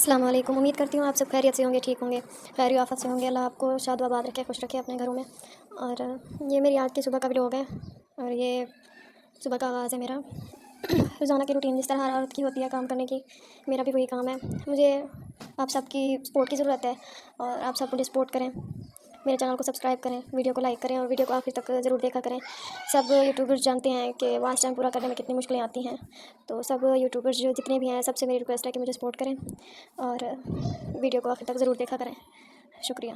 السلام علیکم، امید کرتی ہوں آپ سب خیریت سے ہوں گے، ٹھیک ہوں گے، خیر و آفت سے ہوں گے۔ اللہ آپ کو شاد و آباد رکھے، خوش رکھے اپنے گھروں میں۔ اور یہ میری آج کی صبح کا ولاگ ہے، اور یہ صبح کا آغاز ہے میرا روزانہ کی روٹین جس طرح ہر عورت کی ہوتی ہے کام کرنے کی، میرا بھی وہی کام ہے۔ مجھے آپ سب کی سپورٹ کی ضرورت ہے، اور آپ سب مجھے سپورٹ کریں، میرے چینل کو سبسکرائب کریں، ویڈیو کو لائک کریں، اور ویڈیو کو آخر تک ضرور دیکھا کریں۔ سب یوٹیوبرز جانتے ہیں کہ واچ ٹائم پورا کرنے میں کتنی مشکلیں آتی ہیں، تو سب یوٹیوبرز جو جتنے بھی ہیں، سب سے میری ریکویسٹ ہے کہ مجھے سپورٹ کریں، اور ویڈیو کو آخر تک ضرور دیکھا کریں۔ شکریہ۔